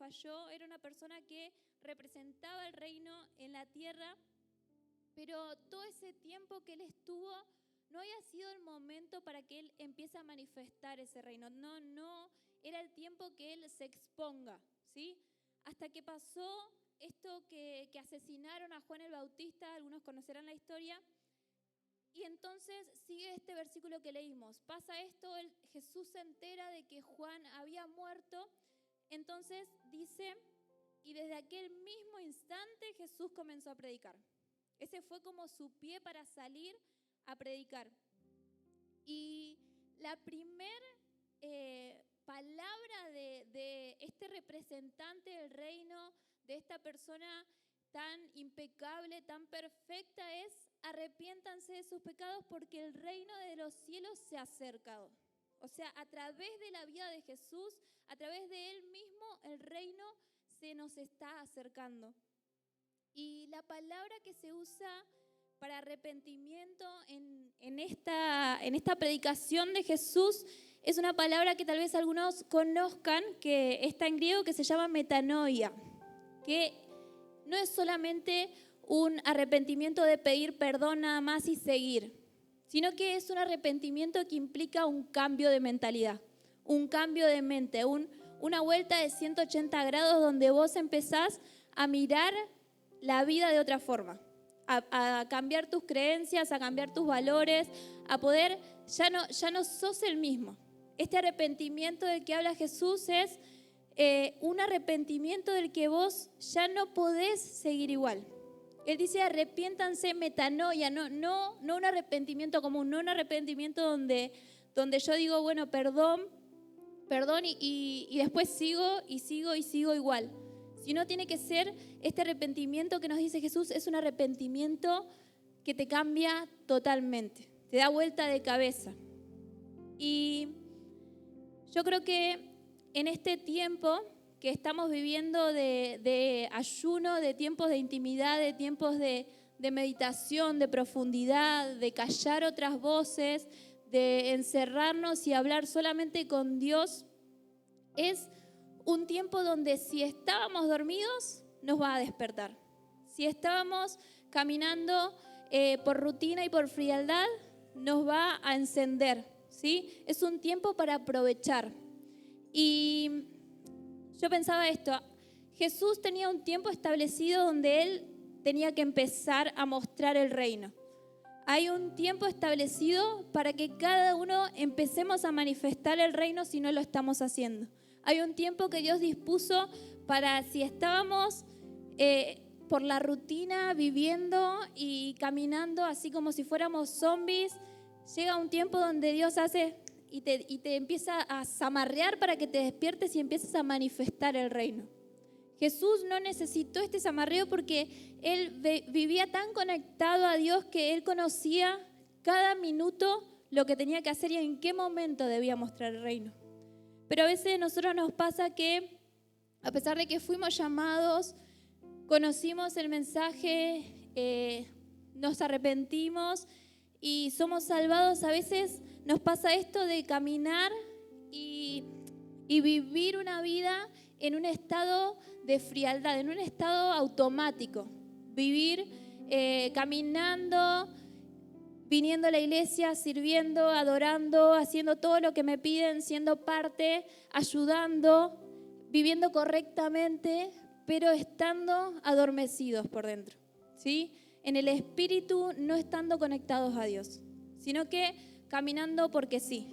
falló, era una persona que representaba el reino en la tierra, pero todo ese tiempo que él estuvo no había sido el momento para que él empiece a manifestar ese reino. No era el tiempo que él se exponga, ¿sí? Hasta que pasó esto que asesinaron a Juan el Bautista, algunos conocerán la historia, y entonces sigue este versículo que leímos. Pasa esto, Jesús se entera de que Juan había muerto, entonces dice, y desde aquel mismo instante Jesús comenzó a predicar. Ese fue como su pie para salir a predicar. Y la primer palabra de este representante del reino, de esta persona tan impecable, tan perfecta, es: arrepiéntanse de sus pecados porque el reino de los cielos se ha acercado. O sea, a través de la vida de Jesús, a través de Él mismo, el reino se nos está acercando. Y la palabra que se usa para arrepentimiento en esta predicación de Jesús es una palabra que tal vez algunos conozcan, que está en griego, que se llama metanoia, que no es solamente un arrepentimiento de pedir perdón nada más y seguir, sino que es un arrepentimiento que implica un cambio de mentalidad, un cambio de mente, una vuelta de 180 grados donde vos empezás a mirar la vida de otra forma, a cambiar tus creencias, a cambiar tus valores, a poder, ya no sos el mismo. Este arrepentimiento del que habla Jesús es un arrepentimiento del que vos ya no podés seguir igual. Él dice: arrepiéntanse, metanoia, no un arrepentimiento común, no un arrepentimiento donde yo digo, bueno, perdón, y después sigo igual. Sino tiene que ser este arrepentimiento que nos dice Jesús, es un arrepentimiento que te cambia totalmente, te da vuelta de cabeza. Y yo creo que en este tiempo que estamos viviendo de ayuno, de tiempos de intimidad, de tiempos de meditación, de profundidad, de callar otras voces, de encerrarnos y hablar solamente con Dios, es un tiempo donde si estábamos dormidos, nos va a despertar. Si estábamos caminando por rutina y por frialdad, nos va a encender, ¿sí? Es un tiempo para aprovechar. Y yo pensaba esto: Jesús tenía un tiempo establecido donde Él tenía que empezar a mostrar el reino. Hay un tiempo establecido para que cada uno empecemos a manifestar el reino si no lo estamos haciendo. Hay un tiempo que Dios dispuso para, si estábamos por la rutina viviendo y caminando así como si fuéramos zombies, llega un tiempo donde Dios hace y te empieza a zamarrear para que te despiertes y empieces a manifestar el reino. Jesús no necesitó este zamarreo porque Él vivía tan conectado a Dios que Él conocía cada minuto lo que tenía que hacer y en qué momento debía mostrar el reino. Pero a veces a nosotros nos pasa que, a pesar de que fuimos llamados, conocimos el mensaje, nos arrepentimos y somos salvados, a veces nos pasa esto de caminar y vivir una vida en un estado de frialdad, en un estado automático. Vivir caminando, viniendo a la iglesia, sirviendo, adorando, haciendo todo lo que me piden, siendo parte, ayudando, viviendo correctamente, pero estando adormecidos por dentro, ¿sí? En el espíritu, no estando conectados a Dios, sino que caminando porque sí,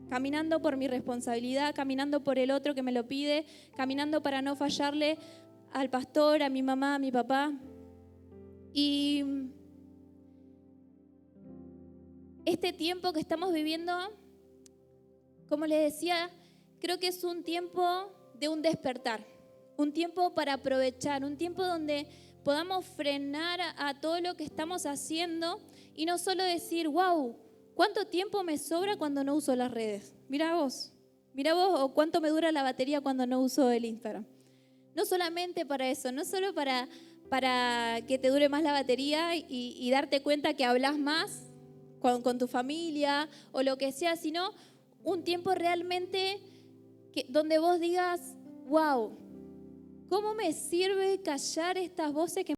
caminando por mi responsabilidad, caminando por el otro que me lo pide, caminando para no fallarle al pastor, a mi mamá, a mi papá. Y este tiempo que estamos viviendo, como les decía, creo que es un tiempo de un despertar, un tiempo para aprovechar, un tiempo donde podamos frenar a todo lo que estamos haciendo y no solo decir, wow, ¿cuánto tiempo me sobra cuando no uso las redes? Mira vos, o cuánto me dura la batería cuando no uso el Instagram. No solamente para eso, no solo para que te dure más la batería y darte cuenta que hablas más con tu familia o lo que sea, sino un tiempo realmente donde vos digas, wow, ¿Cómo me sirve callar estas voces que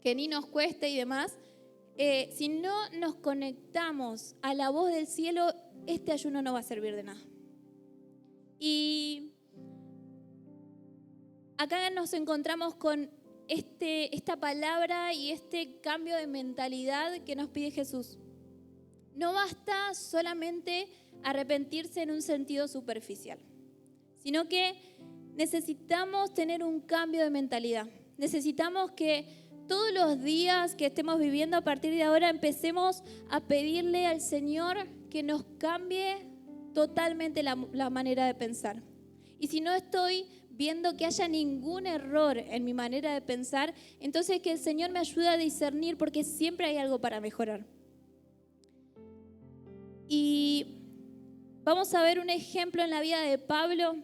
que ni nos cueste y demás? Si no nos conectamos a la voz del cielo, este ayuno no va a servir de nada. Y acá nos encontramos con esta palabra y este cambio de mentalidad que nos pide Jesús. No basta solamente arrepentirse en un sentido superficial, sino que necesitamos tener un cambio de mentalidad. Necesitamos que todos los días que estemos viviendo a partir de ahora empecemos a pedirle al Señor que nos cambie totalmente la manera de pensar. Y si no estoy viendo que haya ningún error en mi manera de pensar, entonces que el Señor me ayude a discernir, porque siempre hay algo para mejorar. Y vamos a ver un ejemplo en la vida de Pablo.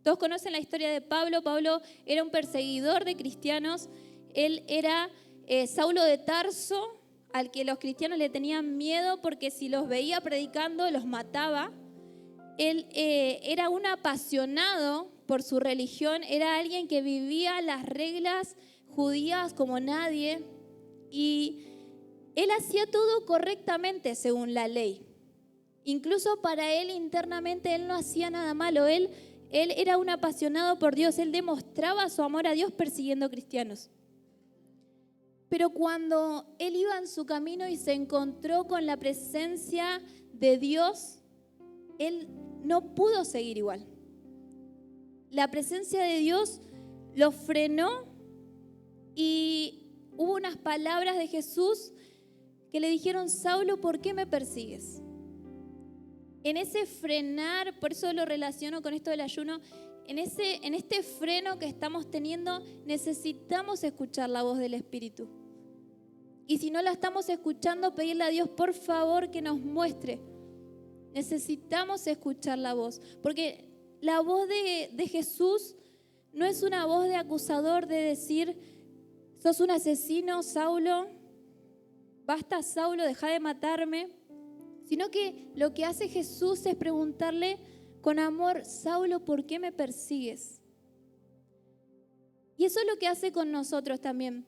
Todos conocen la historia de Pablo. Pablo era un perseguidor de cristianos. Él era Saulo de Tarso, al que los cristianos le tenían miedo porque si los veía predicando los mataba. Él era un apasionado por su religión, era alguien que vivía las reglas judías como nadie y él hacía todo correctamente según la ley. Incluso para él internamente él no hacía nada malo, él era un apasionado por Dios, él demostraba su amor a Dios persiguiendo cristianos. Pero cuando él iba en su camino y se encontró con la presencia de Dios, él no pudo seguir igual. La presencia de Dios lo frenó y hubo unas palabras de Jesús que le dijeron: Saulo, ¿por qué me persigues? En ese frenar, por eso lo relaciono con esto del ayuno, en este freno que estamos teniendo, necesitamos escuchar la voz del Espíritu. Y si no la estamos escuchando, pedirle a Dios, por favor, que nos muestre. Necesitamos escuchar la voz, porque la voz de Jesús no es una voz de acusador, de decir: sos un asesino, Saulo, basta, Saulo, deja de matarme. Sino que lo que hace Jesús es preguntarle con amor: Saulo, ¿por qué me persigues? Y eso es lo que hace con nosotros también.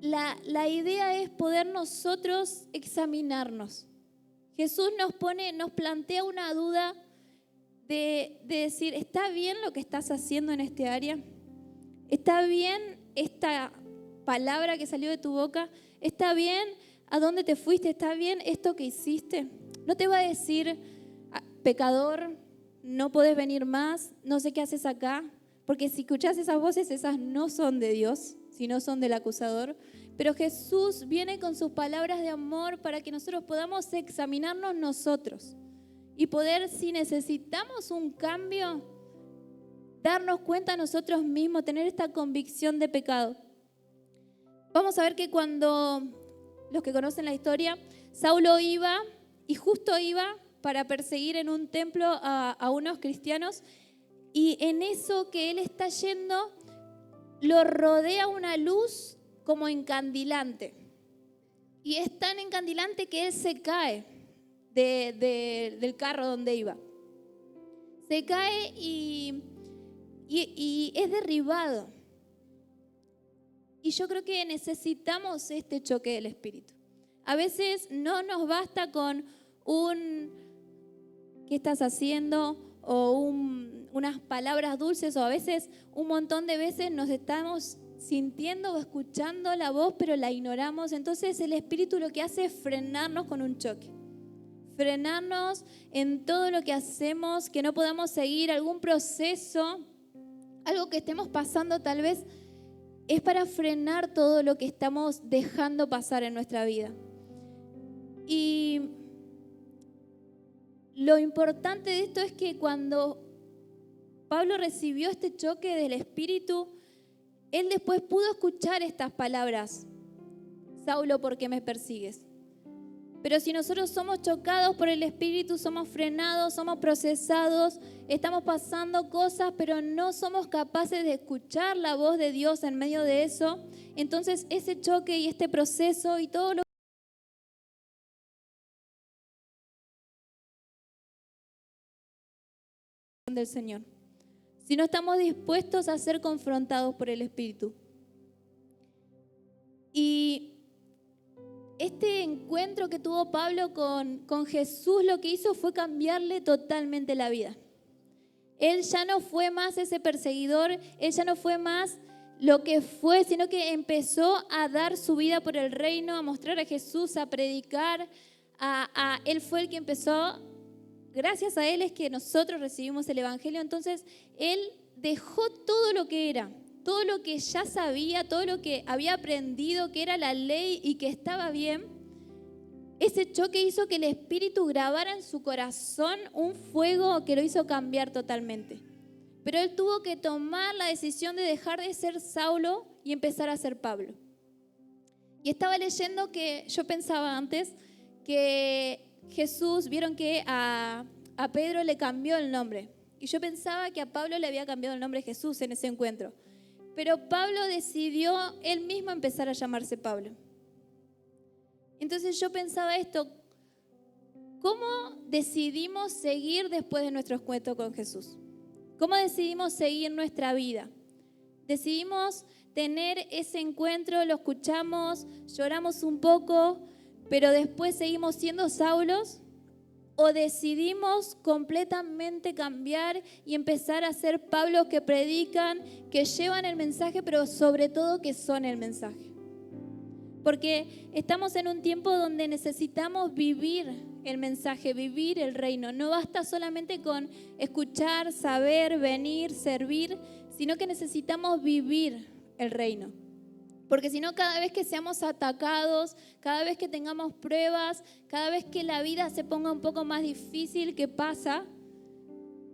La idea es poder nosotros examinarnos. Jesús nos plantea una duda de decir: ¿está bien lo que estás haciendo en este área? ¿Está bien esta palabra que salió de tu boca? ¿Está bien a dónde te fuiste? ¿Está bien esto que hiciste? No te va a decir: pecador, no podés venir más, no sé qué haces acá. Porque si escuchás esas voces, esas no son de Dios, sino son del acusador. Pero Jesús viene con sus palabras de amor para que nosotros podamos examinarnos nosotros y poder, si necesitamos un cambio, darnos cuenta nosotros mismos, tener esta convicción de pecado. Vamos a ver que cuando los que conocen la historia, Saulo iba y justo iba para perseguir en un templo a unos cristianos, y en eso que él está yendo lo rodea una luz como encandilante, y es tan encandilante que él se cae del carro donde iba. Se cae y es derribado. Y yo creo que necesitamos este choque del Espíritu. A veces no nos basta con un ¿qué estás haciendo? O unas palabras dulces, o a veces un montón de veces nos estamos sintiendo o escuchando la voz, pero la ignoramos. Entonces el Espíritu lo que hace es frenarnos con un choque. Frenarnos en todo lo que hacemos, que no podamos seguir algún proceso, algo que estemos pasando tal vez. Es para frenar todo lo que estamos dejando pasar en nuestra vida. Y lo importante de esto es que cuando Pablo recibió este choque del Espíritu, él después pudo escuchar estas palabras: Saulo, ¿por qué me persigues? Pero si nosotros somos chocados por el Espíritu, somos frenados, somos procesados, estamos pasando cosas, pero no somos capaces de escuchar la voz de Dios en medio de eso, entonces ese choque y este proceso y todo lo del Señor, si no estamos dispuestos a ser confrontados por el Espíritu. Y este encuentro que tuvo Pablo con Jesús, lo que hizo fue cambiarle totalmente la vida. Él ya no fue más ese perseguidor, él ya no fue más lo que fue, sino que empezó a dar su vida por el reino, a mostrar a Jesús, a predicar. Él fue el que empezó, gracias a él es que nosotros recibimos el Evangelio. Entonces, él dejó todo lo que era, todo lo que ya sabía, todo lo que había aprendido, que era la ley y que estaba bien. Ese choque hizo que el Espíritu grabara en su corazón un fuego que lo hizo cambiar totalmente. Pero él tuvo que tomar la decisión de dejar de ser Saulo y empezar a ser Pablo. Y estaba leyendo que yo pensaba antes que Jesús, vieron que a Pedro le cambió el nombre. Y yo pensaba que a Pablo le había cambiado el nombre Jesús en ese encuentro. Pero Pablo decidió él mismo empezar a llamarse Pablo. Entonces yo pensaba esto, ¿cómo decidimos seguir después de nuestro encuentro con Jesús? ¿Cómo decidimos seguir nuestra vida? Decidimos tener ese encuentro, lo escuchamos, lloramos un poco, pero después seguimos siendo Saulos, o decidimos completamente cambiar y empezar a ser Pablos que predican, que llevan el mensaje, pero sobre todo que son el mensaje. Porque estamos en un tiempo donde necesitamos vivir el mensaje, vivir el reino. No basta solamente con escuchar, saber, venir, servir, sino que necesitamos vivir el reino. Porque si no, cada vez que seamos atacados, cada vez que tengamos pruebas, cada vez que la vida se ponga un poco más difícil, ¿qué pasa?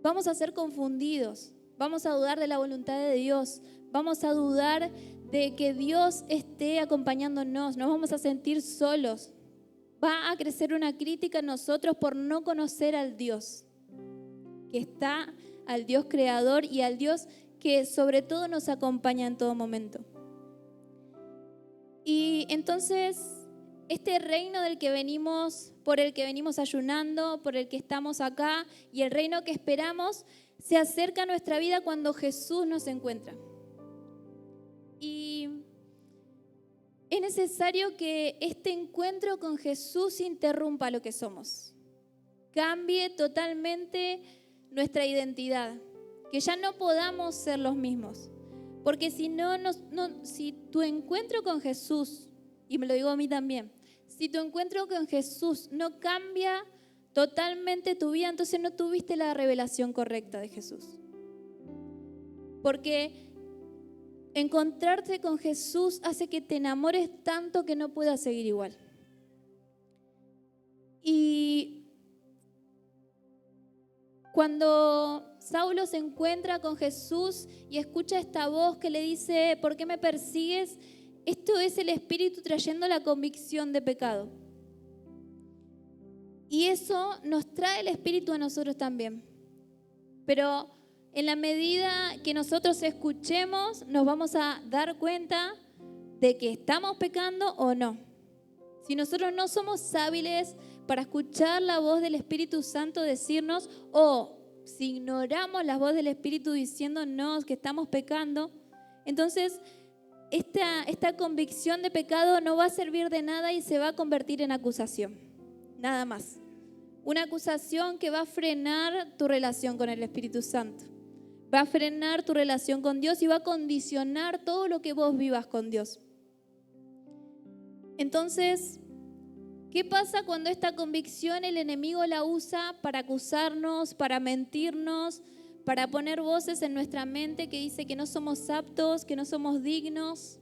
Vamos a ser confundidos, vamos a dudar de la voluntad de Dios, vamos a dudar de que Dios esté acompañándonos, nos vamos a sentir solos. Va a crecer una crítica en nosotros por no conocer al Dios que está, al Dios creador y al Dios que sobre todo nos acompaña en todo momento. Y entonces, este reino del que venimos, por el que venimos ayunando, por el que estamos acá, y el reino que esperamos, se acerca a nuestra vida cuando Jesús nos encuentra. Y es necesario que este encuentro con Jesús interrumpa lo que somos. Cambie totalmente nuestra identidad, que ya no podamos ser los mismos. Porque si si tu encuentro con Jesús, y me lo digo a mí también, si tu encuentro con Jesús no cambia totalmente tu vida, entonces no tuviste la revelación correcta de Jesús. Porque encontrarte con Jesús hace que te enamores tanto que no puedas seguir igual. Y cuando Saulo se encuentra con Jesús y escucha esta voz que le dice, ¿por qué me persigues? Esto es el Espíritu trayendo la convicción de pecado. Y eso nos trae el Espíritu a nosotros también. Pero en la medida que nosotros escuchemos, nos vamos a dar cuenta de que estamos pecando o no. Si nosotros no somos hábiles para escuchar la voz del Espíritu Santo decirnos, o si ignoramos la voz del Espíritu diciéndonos que estamos pecando, entonces esta convicción de pecado no va a servir de nada y se va a convertir en acusación. Nada más. Una acusación que va a frenar tu relación con el Espíritu Santo. Va a frenar tu relación con Dios y va a condicionar todo lo que vos vivas con Dios. Entonces, ¿qué pasa cuando esta convicción el enemigo la usa para acusarnos, para mentirnos, para poner voces en nuestra mente que dice que no somos aptos, que no somos dignos?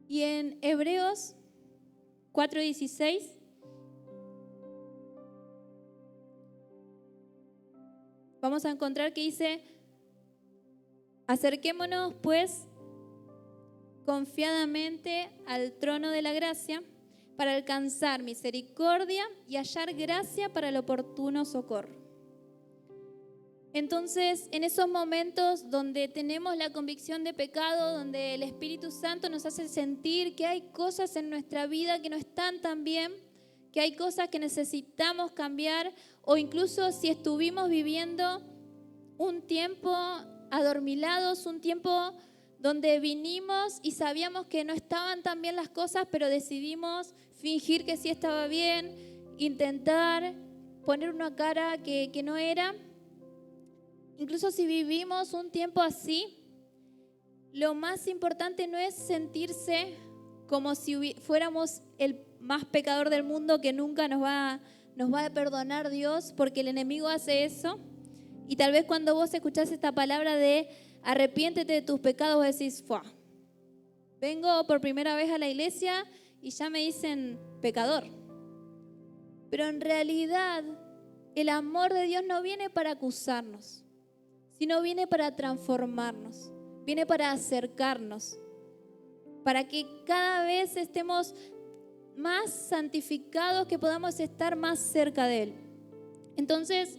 Y en Hebreos 4:16 vamos a encontrar que dice, acerquémonos pues confiadamente al trono de la gracia para alcanzar misericordia y hallar gracia para el oportuno socorro. Entonces, en esos momentos donde tenemos la convicción de pecado, donde el Espíritu Santo nos hace sentir que hay cosas en nuestra vida que no están tan bien, que hay cosas que necesitamos cambiar, o incluso si estuvimos viviendo un tiempo adormilados, un tiempo donde vinimos y sabíamos que no estaban tan bien las cosas, pero decidimos fingir que sí estaba bien, intentar poner una cara que no era. Incluso si vivimos un tiempo así, lo más importante no es sentirse como si fuéramos el más pecador del mundo, que nunca nos va a perdonar Dios, porque el enemigo hace eso. Y tal vez cuando vos escuchás esta palabra de arrepiéntete de tus pecados, vos decís, ¡fua! Vengo por primera vez a la iglesia y ya me dicen pecador. Pero en realidad el amor de Dios no viene para acusarnos, sino viene para transformarnos, viene para acercarnos, para que cada vez estemos más santificados, que podamos estar más cerca de Él. Entonces,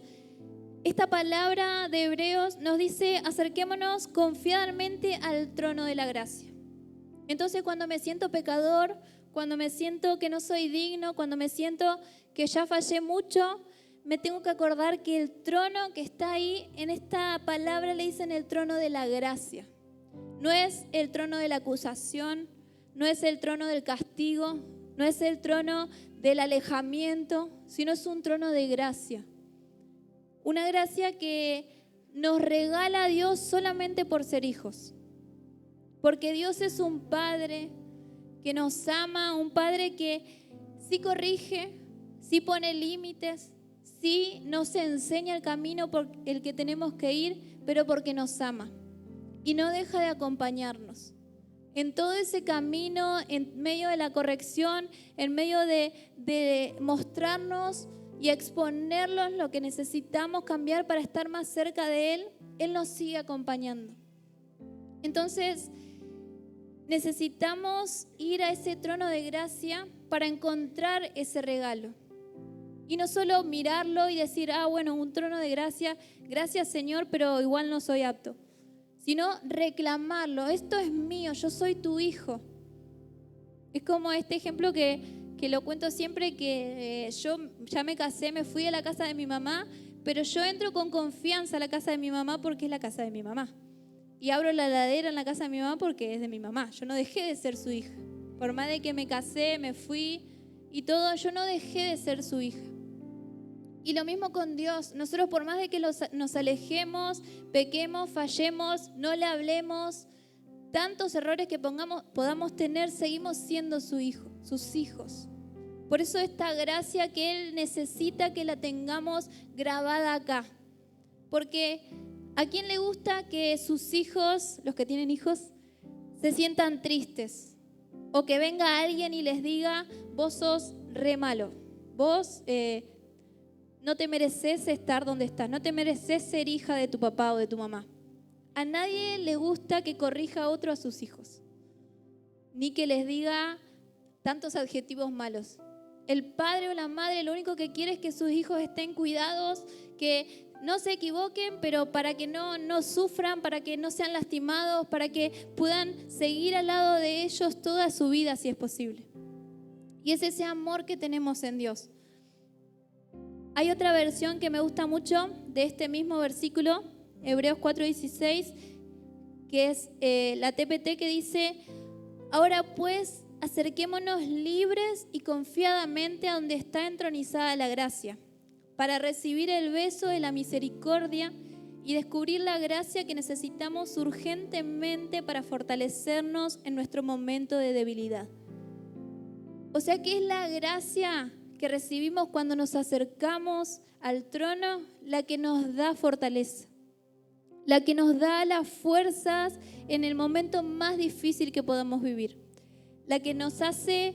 esta palabra de Hebreos nos dice, acerquémonos confiadamente al trono de la gracia. Entonces, cuando me siento pecador, cuando me siento que no soy digno, cuando me siento que ya fallé mucho, me tengo que acordar que el trono que está ahí, en esta palabra le dicen el trono de la gracia. No es el trono de la acusación, no es el trono del castigo, no es el trono del alejamiento, sino es un trono de gracia. Una gracia que nos regala a Dios solamente por ser hijos. Porque Dios es un Padre que nos ama, un Padre que sí corrige, sí pone límites, sí nos enseña el camino por el que tenemos que ir, pero porque nos ama y no deja de acompañarnos. En todo ese camino, en medio de la corrección, en medio de mostrarnos y exponernos lo que necesitamos cambiar para estar más cerca de Él, Él nos sigue acompañando. Entonces, necesitamos ir a ese trono de gracia para encontrar ese regalo. Y no solo mirarlo y decir, bueno, un trono de gracia, gracias Señor, pero igual no soy apto. Sino reclamarlo, esto es mío, yo soy tu hijo. Es como este ejemplo que lo cuento siempre, que yo ya me casé, me fui a la casa de mi mamá, pero yo entro con confianza a la casa de mi mamá porque es la casa de mi mamá. Y abro la heladera en la casa de mi mamá porque es de mi mamá. Yo no dejé de ser su hija. Por más de que me casé, me fui y todo, yo no dejé de ser su hija. Y lo mismo con Dios. Nosotros, por más de que nos alejemos, pequemos, fallemos, no le hablemos, tantos errores que podamos tener, seguimos siendo su hijo, sus hijos. Por eso esta gracia que Él necesita que la tengamos grabada acá. Porque ¿a quién le gusta que sus hijos, los que tienen hijos, se sientan tristes? O que venga alguien y les diga, vos sos re malo, vos no te mereces estar donde estás, no te mereces ser hija de tu papá o de tu mamá. A nadie le gusta que corrija a otro a sus hijos, ni que les diga tantos adjetivos malos. El padre o la madre lo único que quiere es que sus hijos estén cuidados, que no se equivoquen, pero para que no sufran, para que no sean lastimados, para que puedan seguir al lado de ellos toda su vida si es posible. Y es ese amor que tenemos en Dios. Hay otra versión que me gusta mucho de este mismo versículo, Hebreos 4:16, que es la TPT, que dice, ahora pues acerquémonos libres y confiadamente a donde está entronizada la gracia, para recibir el beso de la misericordia y descubrir la gracia que necesitamos urgentemente para fortalecernos en nuestro momento de debilidad. O sea, ¿qué es la gracia que recibimos cuando nos acercamos al trono? La que nos da fortaleza, la que nos da las fuerzas en el momento más difícil que podamos vivir, la que nos hace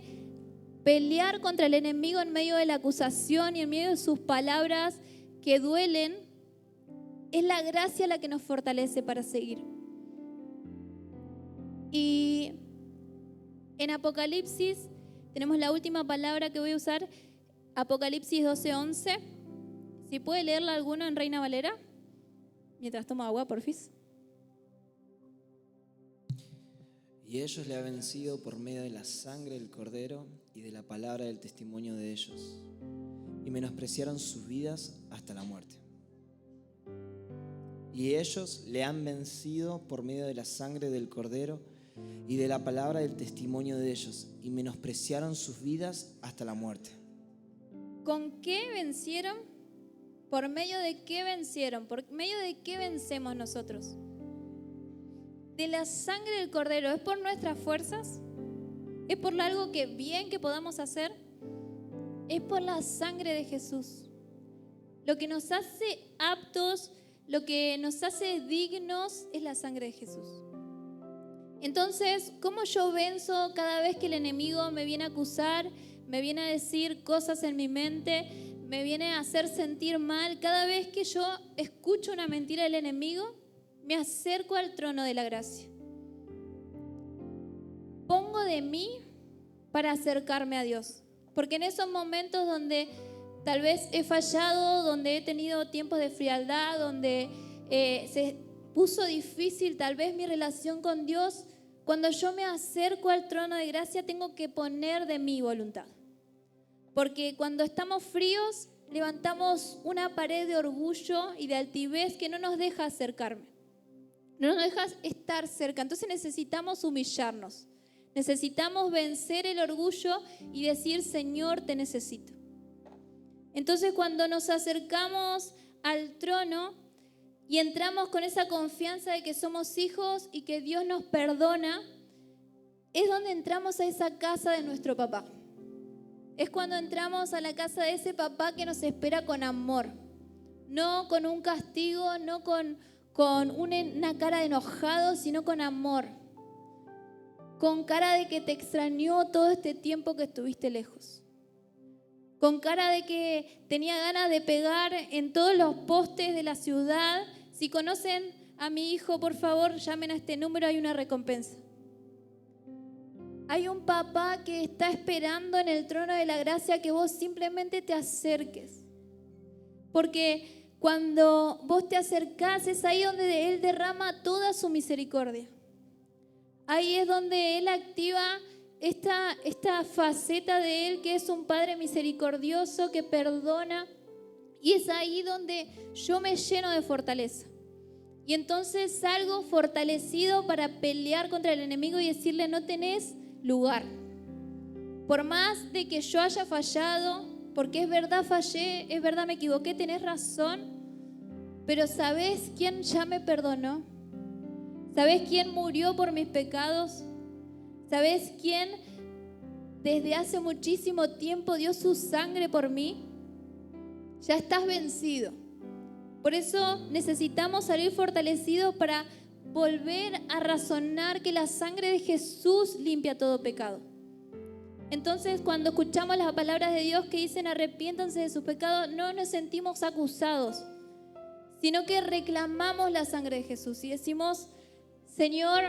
pelear contra el enemigo en medio de la acusación y en medio de sus palabras que duelen. Es la gracia la que nos fortalece para seguir. Y en Apocalipsis tenemos la última palabra que voy a usar, Apocalipsis 12:11. Si puede leerla alguno en Reina Valera, mientras tomo agua, porfis. Y ellos le han vencido por medio de la sangre del Cordero y de la palabra del testimonio de ellos, y menospreciaron sus vidas hasta la muerte. Y ellos le han vencido por medio de la sangre del Cordero y de la palabra del testimonio de ellos, y menospreciaron sus vidas hasta la muerte. ¿Con qué vencieron? ¿Por medio de qué vencieron? ¿Por medio de qué vencemos nosotros? De la sangre del Cordero. ¿Es por nuestras fuerzas? ¿Es por algo que bien que podamos hacer? Es por la sangre de Jesús. Lo que nos hace aptos, lo que nos hace dignos es la sangre de Jesús. Entonces, ¿cómo yo venzo cada vez que el enemigo me viene a acusar, me viene a decir cosas en mi mente, me viene a hacer sentir mal? Cada vez que yo escucho una mentira del enemigo, me acerco al trono de la gracia. Pongo de mí para acercarme a Dios. Porque en esos momentos donde tal vez he fallado, donde he tenido tiempos de frialdad, donde se puso difícil tal vez mi relación con Dios, cuando yo me acerco al trono de gracia tengo que poner de mi voluntad. Porque cuando estamos fríos levantamos una pared de orgullo y de altivez que no nos deja acercarme. No nos deja estar cerca. Entonces necesitamos humillarnos. Necesitamos vencer el orgullo y decir, Señor, te necesito. Entonces cuando nos acercamos al trono y entramos con esa confianza de que somos hijos y que Dios nos perdona, es donde entramos a esa casa de nuestro papá. Es cuando entramos a la casa de ese papá que nos espera con amor. No con un castigo, no con una cara de enojado, sino con amor. Con cara de que te extrañó todo este tiempo que estuviste lejos. Con cara de que tenía ganas de pegar en todos los postes de la ciudad. Si conocen a mi hijo, por favor, llamen a este número, hay una recompensa. Hay un papá que está esperando en el trono de la gracia que vos simplemente te acerques. Porque cuando vos te acercás, es ahí donde Él derrama toda su misericordia. Ahí es donde Él activa esta faceta de Él, que es un Padre misericordioso, que perdona. Y es ahí donde yo me lleno de fortaleza. Y entonces salgo fortalecido para pelear contra el enemigo y decirle, no tenés lugar. Por más de que yo haya fallado, porque es verdad fallé, es verdad me equivoqué, tenés razón, pero ¿sabés quién ya me perdonó? ¿Sabés quién murió por mis pecados? ¿Sabés quién desde hace muchísimo tiempo dio su sangre por mí? Ya estás vencido. Por eso necesitamos salir fortalecidos para volver a razonar que la sangre de Jesús limpia todo pecado. Entonces, cuando escuchamos las palabras de Dios que dicen arrepiéntanse de sus pecados, no nos sentimos acusados, sino que reclamamos la sangre de Jesús y decimos, Señor,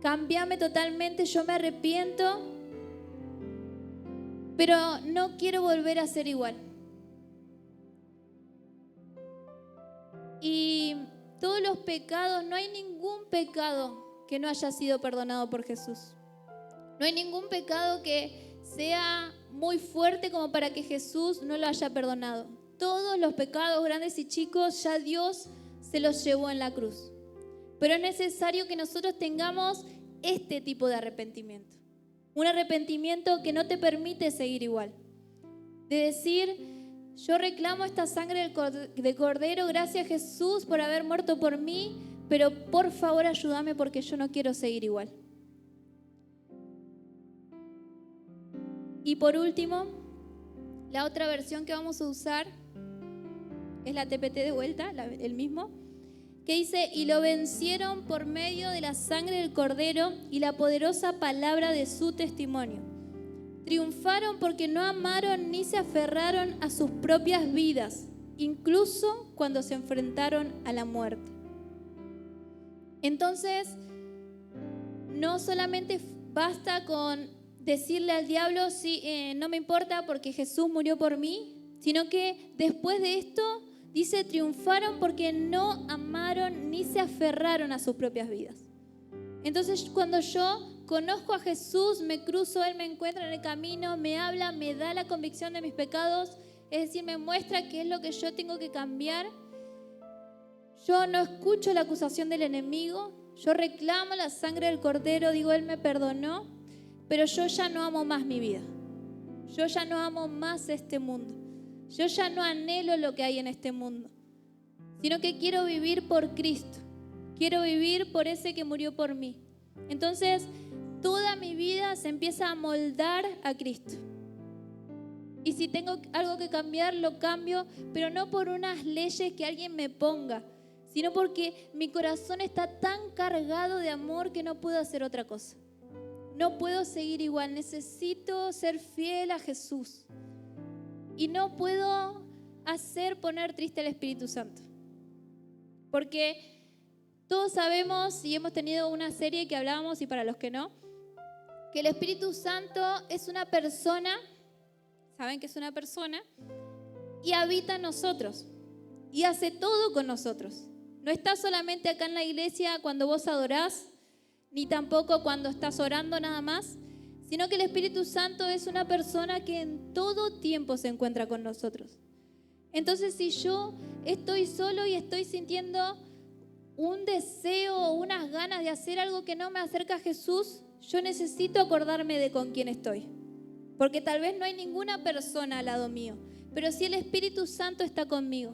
cámbiame totalmente, yo me arrepiento, pero no quiero volver a ser igual. Y todos los pecados, no hay ningún pecado que no haya sido perdonado por Jesús. No hay ningún pecado que sea muy fuerte como para que Jesús no lo haya perdonado. Todos los pecados, grandes y chicos, ya Dios se los llevó en la cruz. Pero es necesario que nosotros tengamos este tipo de arrepentimiento. Un arrepentimiento que no te permite seguir igual. De decir, yo reclamo esta sangre de Cordero, gracias Jesús por haber muerto por mí, pero por favor ayúdame porque yo no quiero seguir igual. Y por último, la otra versión que vamos a usar es la TPT de vuelta, el mismo, que dice, y lo vencieron por medio de la sangre del Cordero y la poderosa palabra de su testimonio. Triunfaron porque no amaron ni se aferraron a sus propias vidas, incluso cuando se enfrentaron a la muerte. Entonces, no solamente basta con decirle al diablo, sí, no me importa porque Jesús murió por mí, sino que después de esto, dice, triunfaron porque no amaron ni se aferraron a sus propias vidas. Entonces, cuando yo conozco a Jesús, me cruzo, Él me encuentra en el camino, me habla, me da la convicción de mis pecados, es decir, me muestra qué es lo que yo tengo que cambiar. Yo no escucho la acusación del enemigo, yo reclamo la sangre del Cordero, digo, Él me perdonó, pero yo ya no amo más mi vida. Yo ya no amo más este mundo. Yo ya no anhelo lo que hay en este mundo, sino que quiero vivir por Cristo. Quiero vivir por ese que murió por mí. Entonces, toda mi vida se empieza a moldar a Cristo. Y si tengo algo que cambiar, lo cambio, pero no por unas leyes que alguien me ponga, sino porque mi corazón está tan cargado de amor que no puedo hacer otra cosa. No puedo seguir igual, necesito ser fiel a Jesús. Y no puedo hacer poner triste al Espíritu Santo. Porque todos sabemos, y hemos tenido una serie que hablábamos, y para los que no, que el Espíritu Santo es una persona, saben que es una persona, y habita en nosotros, y hace todo con nosotros. No está solamente acá en la iglesia cuando vos adorás, ni tampoco cuando estás orando nada más, sino que el Espíritu Santo es una persona que en todo tiempo se encuentra con nosotros. Entonces, si yo estoy solo y estoy sintiendo un deseo o unas ganas de hacer algo que no me acerca a Jesús, yo necesito acordarme de con quién estoy. Porque tal vez no hay ninguna persona al lado mío, pero sí el Espíritu Santo está conmigo.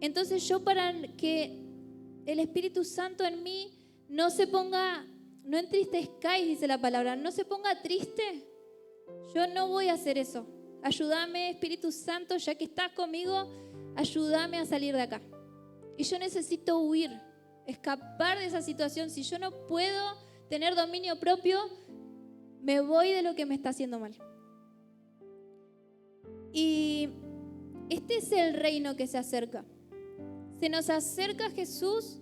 Entonces yo, para que el Espíritu Santo en mí no se ponga, no entristezcáis, dice la palabra, no se ponga triste, yo no voy a hacer eso. Ayúdame, Espíritu Santo, ya que estás conmigo, ayúdame a salir de acá. Y yo necesito huir, escapar de esa situación. Si yo no puedo tener dominio propio, me voy de lo que me está haciendo mal. Y este es el reino que se acerca. Se nos acerca Jesús,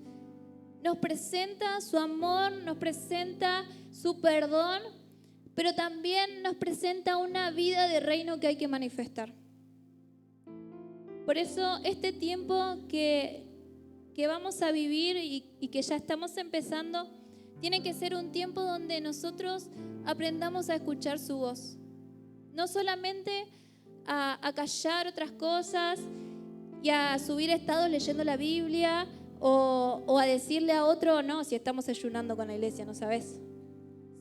nos presenta su amor, nos presenta su perdón, pero también nos presenta una vida de reino que hay que manifestar. Por eso este tiempo que vamos a vivir y que ya estamos empezando, tiene que ser un tiempo donde nosotros aprendamos a escuchar su voz. No solamente a callar otras cosas y a subir estados leyendo la Biblia o a decirle a otro, no, si estamos ayunando con la iglesia, no sabes.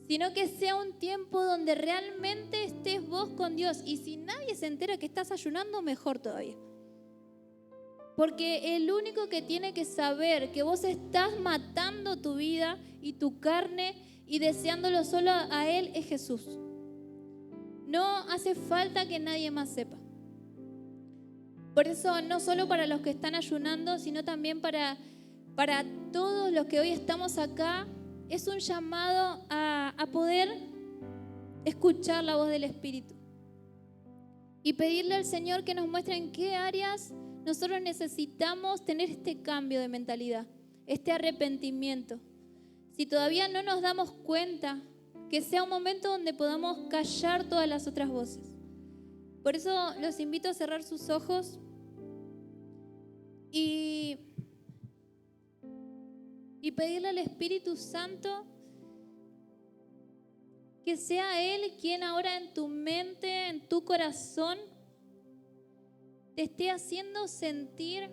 Sino que sea un tiempo donde realmente estés vos con Dios. Y si nadie se entera que estás ayunando, mejor todavía. Porque el único que tiene que saber que vos estás matando tu vida y tu carne y deseándolo solo a Él es Jesús. No hace falta que nadie más sepa. Por eso, no solo para los que están ayunando, sino también para todos los que hoy estamos acá, es un llamado a poder escuchar la voz del Espíritu y pedirle al Señor que nos muestre en qué áreas nosotros necesitamos tener este cambio de mentalidad, este arrepentimiento. Si todavía no nos damos cuenta, que sea un momento donde podamos callar todas las otras voces. Por eso los invito a cerrar sus ojos y pedirle al Espíritu Santo que sea Él quien ahora en tu mente, en tu corazón, te esté haciendo sentir